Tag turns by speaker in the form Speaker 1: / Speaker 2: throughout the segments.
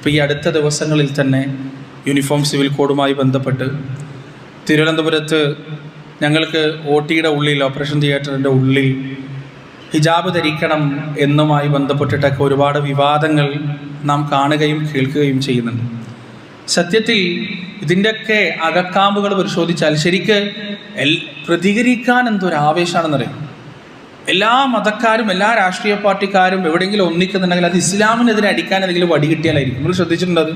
Speaker 1: ഇപ്പോൾ ഈ അടുത്ത ദിവസങ്ങളിൽ തന്നെ യൂണിഫോം സിവിൽ കോഡുമായി ബന്ധപ്പെട്ട് തിരുവനന്തപുരത്ത് ഞങ്ങൾക്ക് OTയുടെ ഉള്ളിൽ, ഓപ്പറേഷൻ തിയേറ്ററിൻ്റെ ഉള്ളിൽ ഹിജാബ് ധരിക്കണം എന്നുമായി ബന്ധപ്പെട്ടിട്ടൊക്കെ ഒരുപാട് വിവാദങ്ങൾ നാം കാണുകയും കേൾക്കുകയും ചെയ്യുന്നുണ്ട്. സത്യത്തിൽ ഇതിൻ്റെയൊക്കെ അകക്കാമ്പുകൾ പരിശോധിച്ചാൽ ശരിക്ക് പ്രതികരിക്കാൻ എന്തൊരാവേശമാണെന്നറിയാം. എല്ലാ മതക്കാരും എല്ലാ രാഷ്ട്രീയ പാർട്ടിക്കാരും എവിടെയെങ്കിലും ഒന്നിക്കുന്നുണ്ടെങ്കിൽ അത് ഇസ്ലാമിനെതിരെ അടിക്കാൻ എന്തെങ്കിലും വടി കിട്ടിയാലായിരിക്കും. നമ്മൾ ശ്രദ്ധിച്ചിട്ടുണ്ട് അത്.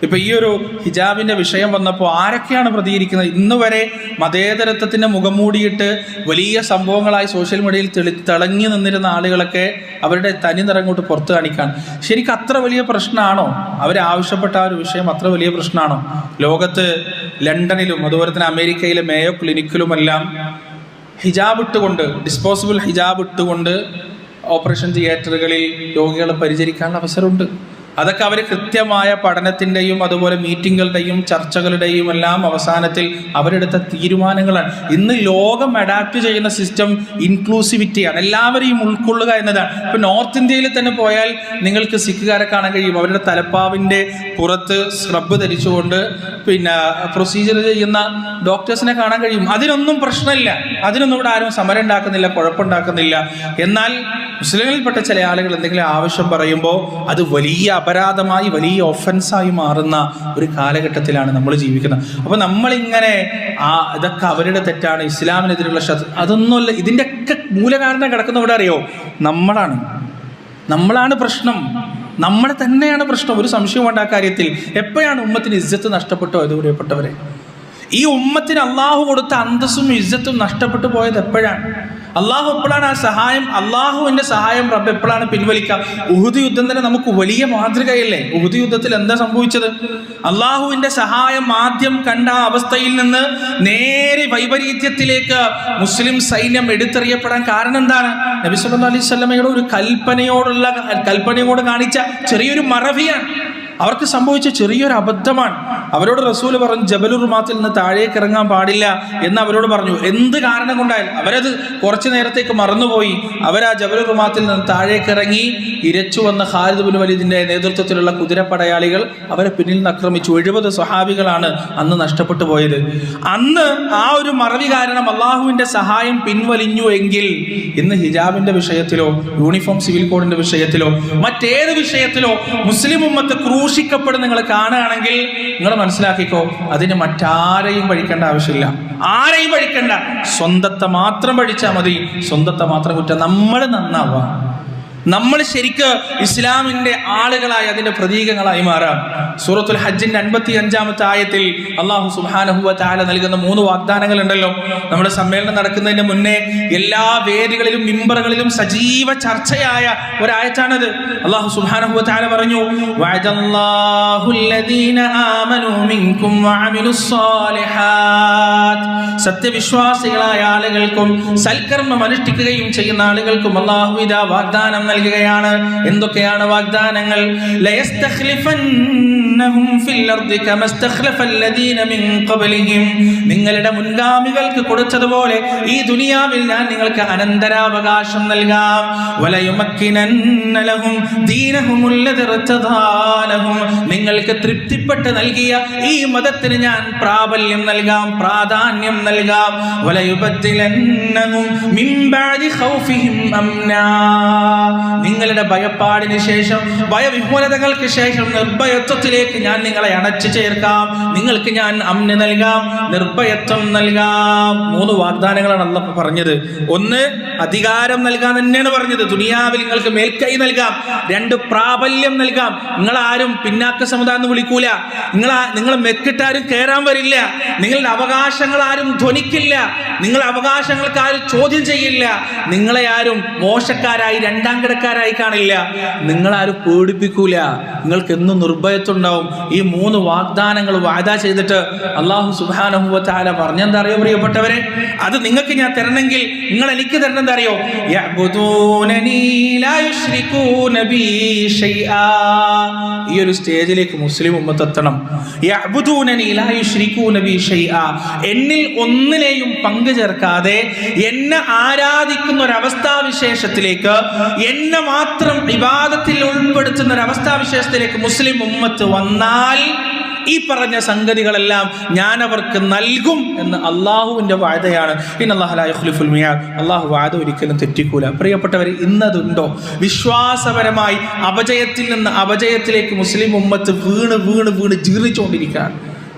Speaker 1: ഇപ്പോൾ ഈ ഒരു ഹിജാബിൻ്റെ വിഷയം വന്നപ്പോൾ ആരൊക്കെയാണ് പ്രതികരിക്കുന്നത്? ഇന്ന് വരെ മതേതരത്വത്തിൻ്റെ മുഖം മൂടിയിട്ട് വലിയ സംഭവങ്ങളായി സോഷ്യൽ മീഡിയയിൽ തിളങ്ങി നിന്നിരുന്ന ആളുകളൊക്കെ അവരുടെ തനി നിറം കൊണ്ട് പുറത്ത് കാണിക്കാൻ ശരിക്കും അത്ര വലിയ പ്രശ്നമാണോ? അവരാവശ്യപ്പെട്ട ആ ഒരു വിഷയം അത്ര വലിയ പ്രശ്നമാണോ? ലോകത്ത് ലണ്ടനിലും അതുപോലെ തന്നെ അമേരിക്കയിലെ മേയോ ക്ലിനിക്കിലുമെല്ലാം ഹിജാബ് ഇട്ടുകൊണ്ട്, ഡിസ്പോസിബിൾ ഹിജാബ് ഇട്ടുകൊണ്ട് ഓപ്പറേഷൻ തിയേറ്ററുകളിൽ രോഗികളെ പരിചരിക്കാനുള്ള അവസരമുണ്ട്. അതൊക്കെ അവർ കൃത്യമായ പഠനത്തിൻ്റെയും അതുപോലെ മീറ്റിങ്ങുകളുടെയും ചർച്ചകളുടെയും എല്ലാം അവസാനത്തിൽ അവരെടുത്ത തീരുമാനങ്ങളാണ്. ഇന്ന് ലോകം അഡാപ്റ്റ് ചെയ്യുന്ന സിസ്റ്റം ഇൻക്ലൂസിവിറ്റിയാണ്, എല്ലാവരെയും ഉൾക്കൊള്ളുക എന്നതാണ്. ഇപ്പോൾ നോർത്ത് ഇന്ത്യയിൽ തന്നെ പോയാൽ നിങ്ങൾക്ക് സിഖുകാരെ കാണാൻ കഴിയും. അവരുടെ തലപ്പാവിൻ്റെ പുറത്ത് സ്ക്രബ് ധരിച്ചുകൊണ്ട് പ്രൊസീജിയർ ചെയ്യുന്ന ഡോക്ടേഴ്സിനെ കാണാൻ കഴിയും. അതിനൊന്നും പ്രശ്നമില്ല, അതിനൊന്നും ഇവിടെ ആരും സമരം ഉണ്ടാക്കുന്നില്ല, കുഴപ്പമുണ്ടാക്കുന്നില്ല. എന്നാൽ മുസ്ലിങ്ങളിൽപ്പെട്ട ചില ആളുകൾ എന്തെങ്കിലും ആവശ്യം പറയുമ്പോൾ അത് വലിയ അപരാധമായി, വലിയ ഒഫൻസായി മാറുന്ന ഒരു കാലഘട്ടത്തിലാണ് നമ്മൾ ജീവിക്കുന്നത്. അപ്പോൾ നമ്മളിങ്ങനെ ഇതൊക്കെ അവരുടെ തെറ്റാണ്, ഇസ്ലാമിനെതിരെയുള്ള അതൊന്നുമല്ല. ഇതിൻ്റെയൊക്കെ മൂലകാരണം കിടക്കുന്ന ഇവിടെ അറിയോ? നമ്മളാണ് പ്രശ്നം, നമ്മളെ തന്നെയാണ് പ്രശ്നം. ഒരു സംശയമുണ്ട് ആ കാര്യത്തിൽ. എപ്പോഴാണ് ഉമ്മത്തിന് ഇസ്സത്ത് നഷ്ടപ്പെട്ടോ? അത് പ്രിയപ്പെട്ടവരെ, ഈ ഉമ്മത്തിന് അള്ളാഹു കൊടുത്ത അന്തസ്സും ഇസ്സത്തും നഷ്ടപ്പെട്ടു പോയത് എപ്പോഴാണ്? അള്ളാഹു എപ്പോഴാണ് ആ സഹായം, അള്ളാഹുവിൻ്റെ സഹായം റബ്ബ് എപ്പോഴാണ് പിൻവലിക്കുക? ഉഹുദ് യുദ്ധം തന്നെ നമുക്ക് വലിയ മാതൃകയല്ലേ? ഉഹുദ് യുദ്ധത്തിൽ എന്താ സംഭവിച്ചത്? അള്ളാഹുവിൻ്റെ സഹായം ആദ്യം കണ്ട അവസ്ഥയിൽ നിന്ന് നേരെ വൈപരീത്യത്തിലേക്ക് മുസ്ലിം സൈന്യം എടുത്തെറിയപ്പെടാൻ കാരണം എന്താണ്? നബി സല്ലല്ലാഹു അലൈഹി വസല്ലമയുടെ ഒരു കൽപ്പനയോട് കാണിച്ച ചെറിയൊരു മറവിയാണ്. അവർക്ക് സംഭവിച്ച ചെറിയൊരു അബദ്ധമാണ്. അവരോട് റസൂൽ പറഞ്ഞു ജബലുർ റുമാത്തിൽ നിന്ന് താഴേക്ക് ഇറങ്ങാൻ പാടില്ല എന്ന് അവരോട് പറഞ്ഞു. എന്ത് കാരണം കൊണ്ടായാലും അവരത് കുറച്ചു നേരത്തേക്ക് മറന്നുപോയി. അവരാ ജബലുർ റുമാത്തിൽ നിന്ന് താഴേക്ക് ഇറങ്ങി ഇരച്ചു വന്ന ഖാലിദ് ബിൻ വലീദിന്റെ നേതൃത്വത്തിലുള്ള കുതിരപ്പടയാളികൾ അവരെ പിന്നിൽ നിന്ന് ആക്രമിച്ചു. 70 സ്വഹാബികളാണ് അന്ന് നഷ്ടപ്പെട്ടു പോയത്. അന്ന് ആ ഒരു മറവി കാരണം അള്ളാഹുവിന്റെ സഹായം പിൻവലിഞ്ഞു എങ്കിൽ ഇന്ന് ഹിജാബിന്റെ വിഷയത്തിലോ യൂണിഫോം സിവിൽ കോഡിന്റെ വിഷയത്തിലോ മറ്റേത് വിഷയത്തിലോ മുസ്ലിം ഉമ്മത്ത് ക്രൂശിക്കപ്പെടുന്ന നിങ്ങൾ കാണുകയാണെങ്കിൽ നിങ്ങൾ മനസ്സിലാക്കിക്കോ, അതിന് മറ്റാരെയും പഴിക്കേണ്ട ആവശ്യമില്ല. ആരെയും പഴിക്കണ്ട, സ്വന്തത്തെ മാത്രം പഴിച്ചാൽ മതി. സ്വന്തത്തെ മാത്രം കുറ്റം. നമ്മൾ നന്നാവുക, നമ്മൾ ശരിക്ക് ഇസ്ലാമിന്റെ ആളുകളായി അതിന്റെ പ്രതീകങ്ങളായി മാറാം. സൂറത്തുൽ ഹജ്ജിന്റെ 55-ാമത്തെ ആയത്തിൽ അല്ലാഹു സുബ്ഹാനഹു വ തആല നൽകുന്ന 3 വാഗ്ദാനങ്ങൾ ഉണ്ടല്ലോ. നമ്മുടെ സമ്മേളനം നടക്കുന്നതിന് മുന്നേ എല്ലാ വേദികളിലും മിമ്പറുകളിലും സജീവ ചർച്ചയായ ഒരായത്താണത്. അല്ലാഹു സുബ്ഹാനഹു വ തആല പറഞ്ഞു, വഅദല്ലാഹുല്ലദീന ആമനൂ മിൻകും വഅമിലുസ് സ്വാലിഹാത്ത്. സത്യവിശ്വാസികളായ ആളുകൾക്കും സൽക്കർമ്മം അനുഷ്ഠിക്കുകയും ചെയ്യുന്ന ആളുകൾക്കും അല്ലാഹു ഇതാ വാഗ്ദാനം നൽകുകയാണ്. എന്തൊക്കെയാണ് വാഗ്ദാനങ്ങൾ? ലയസ്തഖ്ലിഫന്നഹും ഫിൽ അർദി കമസ്തഖ്ലഫല്ലദീന മിൻ ഖബ്ലിഹിം. നിങ്ങളുടെ മുൻഗാമികൾക്ക് കൊടുത്തതുപോലെ ഈ ദുനിയാവിൽ ഞാൻ നിങ്ങൾക്ക് അനന്തരാവകാശം നൽകാം. വലയുമക്കിനന്ന ലഹും ദീനഹുമുല്ലദി ഇർതദാ ലഹും. നിങ്ങൾക്ക് തൃപ്തിപ്പെട്ട് നൽകിയ ഈ മതത്തിന് ഞാൻ പ്രാബല്യം നൽകാം, പ്രാധാന്യം നൽകാം. വലയുബദ്ദിലന്നഹും മിൻ ബഅദി ഖൗഫിഹിം അംനാ. നിങ്ങളുടെ ഭയപ്പാടിന് ശേഷം, ഭയവിഹ്വലതകൾക്ക് ശേഷം നിർഭയത്വത്തിലേക്ക് ഞാൻ നിങ്ങളെ അണച്ചു ചേർക്കാം. നിങ്ങൾക്ക് ഞാൻ അമ്ന് നൽകാം, നിർഭയത്വം നൽകാം. 3 വാഗ്ദാനങ്ങളാണ് അല്ലാഹു പറഞ്ഞത്. 1 അധികാരം നൽകാൻ തന്നെയാണ് പറഞ്ഞത്. ദുനിയാവിൽ നിങ്ങൾക്ക് മേൽക്കൈ നൽകാം. 2 പ്രാബല്യം നൽകാം. നിങ്ങളാരും പിന്നാക്ക സമുദായം എന്ന് വിളിക്കൂല. നിങ്ങൾ മെക്കിട്ടാരും കയറാൻ വരില്ല. നിങ്ങളുടെ അവകാശങ്ങൾ ആരും ധ്വനിക്കില്ല. നിങ്ങളുടെ അവകാശങ്ങൾക്ക് ആരും ചോദ്യം ചെയ്യില്ല. നിങ്ങളെ ആരും മോശക്കാരായി, രണ്ടാം കിടക്കാരായി കാണില്ല. നിങ്ങളാരും പേടിപ്പിക്കൂല. നിങ്ങൾക്ക് എന്നും നിർഭയത്വമുണ്ടാവും. ഈ 3 വാഗ്ദാനങ്ങൾ വാദാ ചെയ്തിട്ട് അല്ലാഹു സുബ്ഹാനഹു വ തആല പറഞ്ഞെന്താ അറിയോ പ്രിയപ്പെട്ടവരെ? അത് നിങ്ങൾക്ക് ഞാൻ തരണമെങ്കിൽ നിങ്ങൾ എനിക്ക് തരണം. എന്താ അറിയോ? യഅ്ബുദൂനനി ലാ യുശ്രികൂന ബി ഷൈആ. ഈ ഒരു സ്റ്റേജിലേക്ക് അവസ്ഥയിലേക്ക് മുസ്ലിം ഉമ്മത്ത് എത്തണം. യഅ്ബുദൂനനി ലാ യുശ്രികൂന ബി ഷൈആ, എന്നിൽ ഒന്നിനെയും പങ്കു ചേർക്കാതെ എന്നെ ആരാധിക്കുന്ന ഒരവസ്ഥാവിശേഷത്തിലേക്ക്, എന്നെ മാത്രം ഇബാദത്തിൽ ഉൾപ്പെടുത്തുന്ന ഒരവസ്ഥാവിശേഷത്തിലേക്ക് മുസ്ലിം ഉമ്മത്ത് വന്നാൽ ഈ പറഞ്ഞ സംഗതികളെല്ലാം ഞാൻ അവർക്ക് നൽകും എന്ന് അള്ളാഹുവിൻ്റെ വാദയാണ്. ഇന്നല്ലാഹു ലാ യുഖ്ലിഫുൽ മിആദ്, അള്ളാഹു വാദ ഒരിക്കലും തെറ്റിക്കൂല. പ്രിയപ്പെട്ടവർ, ഇന്നതുണ്ടോ? വിശ്വാസപരമായി അപജയത്തിൽ നിന്ന് അപജയത്തിലേക്ക് മുസ്ലിം ഉമ്മത്ത് വീണ് വീണ് വീണ് ജീർണിച്ചുകൊണ്ടിരിക്കുകയാണ്.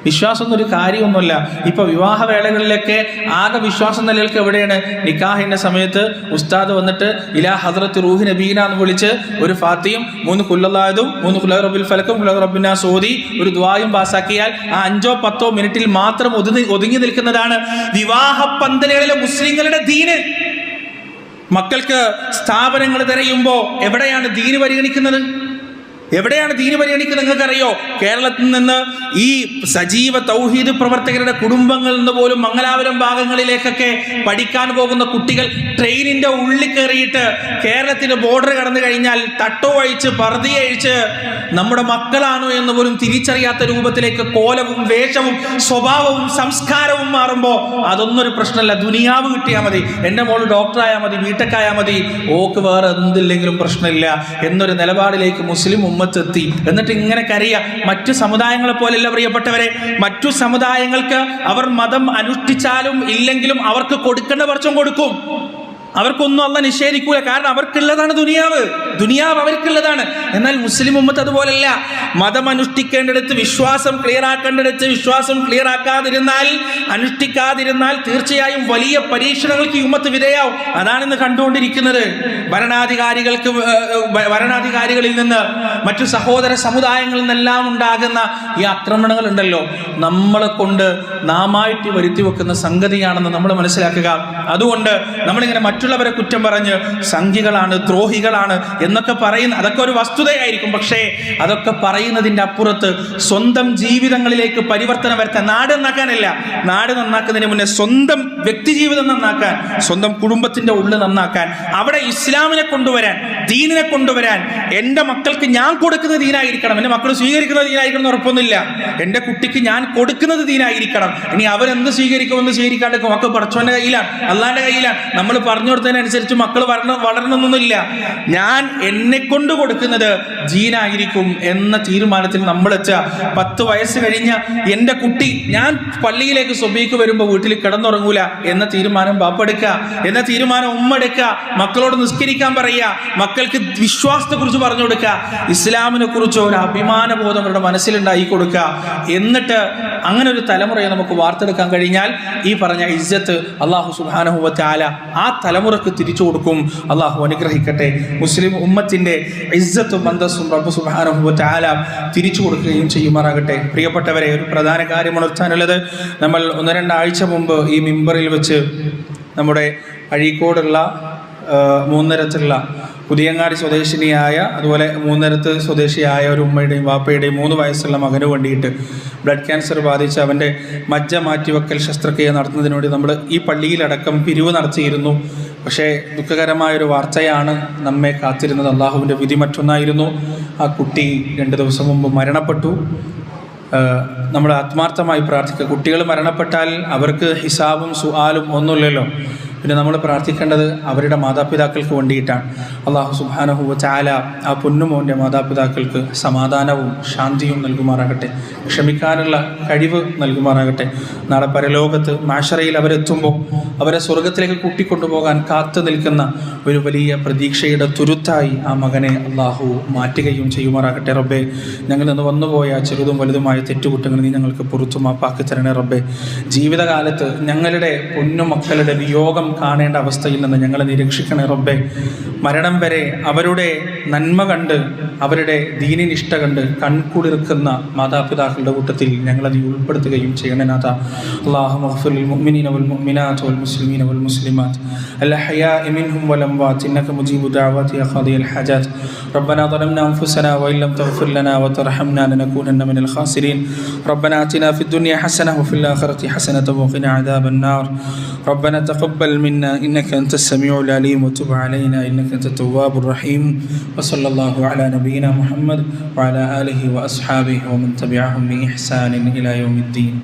Speaker 1: വിശ്വാസം എന്നൊരു കാര്യമൊന്നുമല്ല. ഇപ്പോൾ വിവാഹവേളകളിലൊക്കെ ആകെ വിശ്വാസം നിലനിൽക്കുക എവിടെയാണ്? നിക്കാഹിൻ്റെ സമയത്ത് ഉസ്താദ് വന്നിട്ട് ഇലാ ഹദ്റത്ത് റൂഹി നബീന എന്ന് വിളിച്ച് ഒരു ഫാത്തിയും 3 ഖുല്ലല്ലാഹും 3 ഖുൽ റബ്ബിൽ ഫലക്കും ഖുൽ റബ്ബിൻ നാസ് ഓതി ഒരു ദുആയും പാസാക്കിയാൽ ആ 5-10 മിനിറ്റിൽ മാത്രം ഒതുങ്ങി നിൽക്കുന്നതാണ് വിവാഹ പന്തലുകളിലെ മുസ്ലിങ്ങളുടെ ദീന്. മക്കൾക്ക് സ്ഥാപനങ്ങൾ തിരയുമ്പോൾ എവിടെയാണ് ദീന് പരിഗണിക്കുന്നത്? എവിടെയാണ് ദീന് പരിഗണിക്കുന്നത്? നിങ്ങൾക്കറിയോ? കേരളത്തിൽ നിന്ന് ഈ സജീവ തൗഹീദ് പ്രവർത്തകരുടെ കുടുംബങ്ങളിൽ നിന്ന് പോലും മംഗലാപുരം ഭാഗങ്ങളിലേക്കൊക്കെ പഠിക്കാൻ പോകുന്ന കുട്ടികൾ ട്രെയിനിൻ്റെ ഉള്ളിൽ കയറിയിട്ട് കേരളത്തിൻ്റെ ബോർഡർ കടന്നു കഴിഞ്ഞാൽ തട്ടോ അഴിച്ച് പർദ്ദയഴിച്ച് നമ്മുടെ മക്കളാണോ എന്ന് പോലും തിരിച്ചറിയാത്ത രൂപത്തിലേക്ക് കോലവും വേഷവും സ്വഭാവവും സംസ്കാരവും മാറുമ്പോൾ അതൊന്നൊരു പ്രശ്നമല്ല. ദുനിയാവ് കിട്ടിയാൽ മതി, എൻ്റെ മോള് ഡോക്ടറായാൽ മതി, ബിടെക്കായാൽ മതി, ഓക്ക് വേറെ എന്തില്ലെങ്കിലും പ്രശ്നമില്ല എന്നൊരു നിലപാടിലേക്ക് മുസ്ലിം ഉമ്മത്തെത്തി. എന്നിട്ട് ഇങ്ങനെ കരയുക. മറ്റു സമുദായങ്ങളെ പോലെയല്ല പ്രിയപ്പെട്ടവരെ. മറ്റു സമുദായങ്ങൾക്ക് അവർ മതം അനുഷ്ഠിച്ചാലും ഇല്ലെങ്കിലും അവർക്ക് കൊടുക്കേണ്ട വർഷം കൊടുക്കും. അവർക്കൊന്നും അള്ളാഹ് നിഷേധിക്കൂല. കാരണം അവർക്കുള്ളതാണ് ദുനിയാവ്. ദുനിയാവ് അവർക്കുള്ളതാണ്. എന്നാൽ മുസ്ലിം ഉമ്മത്ത് അതുപോലല്ല. മതം അനുഷ്ഠിക്കേണ്ടിടത്ത്, വിശ്വാസം ക്ലിയർ ആക്കേണ്ടിടത്ത് വിശ്വാസം ക്ലിയർ ആക്കാതിരുന്നാൽ, അനുഷ്ഠിക്കാതിരുന്നാൽ തീർച്ചയായും വലിയ പരീക്ഷണങ്ങൾക്ക് ഈ ഉമ്മത്ത് വിധേയാവും. അതാണിന്ന് കണ്ടുകൊണ്ടിരിക്കുന്നത്. ഭരണാധികാരികളിൽ നിന്ന്, മറ്റു സഹോദര സമുദായങ്ങളിൽ നിന്നെല്ലാം ഉണ്ടാകുന്ന ഈ ആക്രമണങ്ങൾ ഉണ്ടല്ലോ, നമ്മളെ കൊണ്ട് നാമായിട്ട് വരുത്തി വെക്കുന്ന സംഗതിയാണെന്ന് നമ്മൾ മനസ്സിലാക്കുക. അതുകൊണ്ട് നമ്മളിങ്ങനെ മറ്റുള്ളവരെ കുറ്റം പറഞ്ഞ് സംഘികളാണ്, ദ്രോഹികളാണ് എന്നൊക്കെ പറയുന്ന അതൊക്കെ ഒരു വസ്തുതയായിരിക്കും. പക്ഷേ അതൊക്കെ പറയുന്നതിൻ്റെ അപ്പുറത്ത് സ്വന്തം ജീവിതങ്ങളിലേക്ക് പരിവർത്തനം വരുത്താൻ, നാട് നന്നാക്കാനല്ല, നാട് നന്നാക്കുന്നതിന് മുന്നേ സ്വന്തം വ്യക്തി ജീവിതം നന്നാക്കാൻ, സ്വന്തം കുടുംബത്തിൻ്റെ ഉള്ളിൽ നന്നാക്കാൻ, അവിടെ ഇസ്ലാമിനെ കൊണ്ടുവരാൻ, ദീനിനെ കൊണ്ടുവരാൻ. എൻ്റെ മക്കൾക്ക് ഞാൻ കൊടുക്കുന്ന ദീനായിരിക്കണം. എൻ്റെ മക്കൾ സ്വീകരിക്കുന്ന ദീനായിരിക്കണം എന്ന് ഉറപ്പൊന്നുമില്ല. എൻ്റെ കുട്ടിക്ക് ഞാൻ കൊടുക്കുന്നത് ദീനായിരിക്കണം. ഇനി അവരെന്ത് സ്വീകരിക്കുമെന്ന് സ്വീകരിക്കാണ്ട് മക്കൾ പടച്ചവൻ്റെ കയ്യിലാണ്, അള്ളാൻ്റെ കയ്യിലാണ്. നമ്മൾ പറഞ്ഞു കൊടുത്തതിനനുസരിച്ച് മക്കൾ വളരണമെന്നൊന്നുമില്ല. ഞാൻ എന്നെ കൊണ്ട് കൊടുക്കുന്നത് ദീനായിരിക്കും എന്ന തീരുമാനത്തിൽ നമ്മൾ എത്തുക. 10 വയസ്സ് കഴിഞ്ഞ എൻ്റെ കുട്ടി ഞാൻ പള്ളിയിലേക്ക് സുബഹിക്ക് വരുമ്പോൾ വീട്ടിൽ കിടന്നുറങ്ങൂല എന്ന തീരുമാനം ബാപ്പ എടുക്കുക, എന്ന തീരുമാനം ഉമ്മ എടുക്കുക. മക്കളോട് നിസ്കരിക്കാൻ പറയുക, മക്കൾക്ക് വിശ്വാസത്തെ കുറിച്ച് പറഞ്ഞു കൊടുക്കുക, ഇസ്ലാമിനെ കുറിച്ച് ഒരു അഭിമാനബോധം അവരുടെ മനസ്സിലുണ്ടായി കൊടുക്കുക. എന്നിട്ട് അങ്ങനെ ഒരു തലമുറയെ നമുക്ക് വാർത്തെടുക്കാൻ കഴിഞ്ഞാൽ ഈ പറഞ്ഞ ഇസ്സത്ത് അല്ലാഹു സുബ്ഹാനഹു വ തആല ആ തലമുറക്ക് തിരിച്ചു കൊടുക്കും. അല്ലാഹു അനുഗ്രഹിക്കട്ടെ. മുസ്ലിം ഉമ്മത്തിൻ്റെ ഇസ്സത്തും അന്തസ്സും റബ്ബ് സുബ്ഹാനഹു വ തആല തിരിച്ചു കൊടുക്കുകയും ചെയ്യുമാറാകട്ടെ. പ്രിയപ്പെട്ടവരെ, ഒരു പ്രധാന കാര്യം ഉണർത്താനുള്ളത്, നമ്മൾ 1-2 ആഴ്ച മുമ്പ് ഈ മിമ്പറിൽ വെച്ച് നമ്മുടെ അഴീക്കോടുള്ള മൂന്നരത്തുള്ള പുതിയങ്ങാടി സ്വദേശിനിയായ, അതുപോലെ മൂന്നരത്ത് സ്വദേശിയായ ഒരു ഉമ്മയുടെയും വാപ്പയുടെയും 3 വയസ്സുള്ള മകന് വേണ്ടിയിട്ട് ബ്ലഡ് ക്യാൻസർ ബാധിച്ച് അവൻ്റെ മജ്ജ മാറ്റിവെക്കൽ ശസ്ത്രക്രിയ നടത്തുന്നതിന് വേണ്ടി നമ്മൾ ഈ പള്ളിയിലടക്കം പിരിവ് നടത്തിയിരുന്നു. പക്ഷേ ദുഃഖകരമായൊരു വാർത്തയാണ് നമ്മെ കാത്തിരുന്നത്. അള്ളാഹുവിൻ്റെ വിധി മറ്റൊന്നായിരുന്നു. ആ കുട്ടി 2 ദിവസം മുമ്പ് മരണപ്പെട്ടു. നമ്മൾ ആത്മാർത്ഥമായി പ്രാർത്ഥിക്കുക. കുട്ടികൾ മരണപ്പെട്ടാൽ അവർക്ക് ഹിസാബും സുആലും ഒന്നുമില്ലല്ലോ. പിന്നെ നമ്മൾ പ്രാർത്ഥിക്കേണ്ടത് അവരുടെ മാതാപിതാക്കൾക്ക് വേണ്ടിയിട്ടാണ്. അല്ലാഹു സുബ്ഹാനഹു വ തആല ആ പൊന്നുമോൻ്റെ മാതാപിതാക്കൾക്ക് സമാധാനവും ശാന്തിയും നൽകുമാറാകട്ടെ, ക്ഷമിക്കാനുള്ള കഴിവ് നൽകുമാറാകട്ടെ. നാളെ പരലോകത്ത് മാശറയിൽ അവരെത്തുമ്പോൾ അവരെ സ്വർഗത്തിലേക്ക് കൂട്ടിക്കൊണ്ടുപോകാൻ കാത്തു നിൽക്കുന്ന ഒരു വലിയ പ്രതീക്ഷയുടെ തുരുത്തായി ആ മകനെ അല്ലാഹു മാറ്റുകയും ചെയ്യുമാറാകട്ടെ. റബ്ബേ, ഞങ്ങളിൽ നിന്ന് വന്നുപോയ ചെറുതും വലുതുമായ തെറ്റുകുറ്റങ്ങൾ നീ ഞങ്ങൾക്ക് പുറത്തു മാപ്പാക്കി തരണേ റബ്ബേ. ജീവിതകാലത്ത് ഞങ്ങളുടെ പൊന്നുമക്കളുടെ വിയോഗം കാണേണ്ട അവസ്ഥയിൽ നിന്ന് ഞങ്ങളെ നിരീക്ഷിക്കണേ റബ്ബേ. മരണം വരെ അവരുടെ നന്മ കണ്ട്, അവരുടെ ദീനിനിഷ്ഠ കണ്ട് കൺകുളിർക്കുന്ന മാതാപിതാക്കളുടെ കൂട്ടത്തിൽ ഞങ്ങളെ നീ ഉൾപ്പെടുത്തുകയും ചെയ്യണേ നാഥ. അല്ലാഹുമ്മ ഗ്ഫിർ ലിൽ മുഅ്മിനീന വൽ മുഅ്മിനാത്ത് വൽ മുസ്ലിമീന വൽ മുസ്ലിമാത്ത് അൽ അഹ്യാഇ മിൻഹും വൽ അംവാത്ത് ഇന്നക മുജീബു ദഅവാതി യാ ഖാദിയൽ ഹാജാത്ത്. റബ്ബനാ ളലംനാ അൻഫുസനാ വഇൻ ലം തഗ്ഫിർ ലനാ വതർഹംനാ ലനകൂനന്ന മിനൽ ഖാസിരീൻ. റബ്ബനാ ആതിനാ ഫിദ് ദുനിയ ഹസനത വഫിൽ ആഖിറതി ഹസനത വഖിനാ അദാബൻ നാർ. റബ്ബനാ തഖബ്ബൽ منا إنك أنت السميع العليم وتب علينا إنك أنت التواب الرحيم وصلى الله على نبينا محمد وعلى آله وأصحابه ومن تبعهم بإحسان إلى يوم الدين.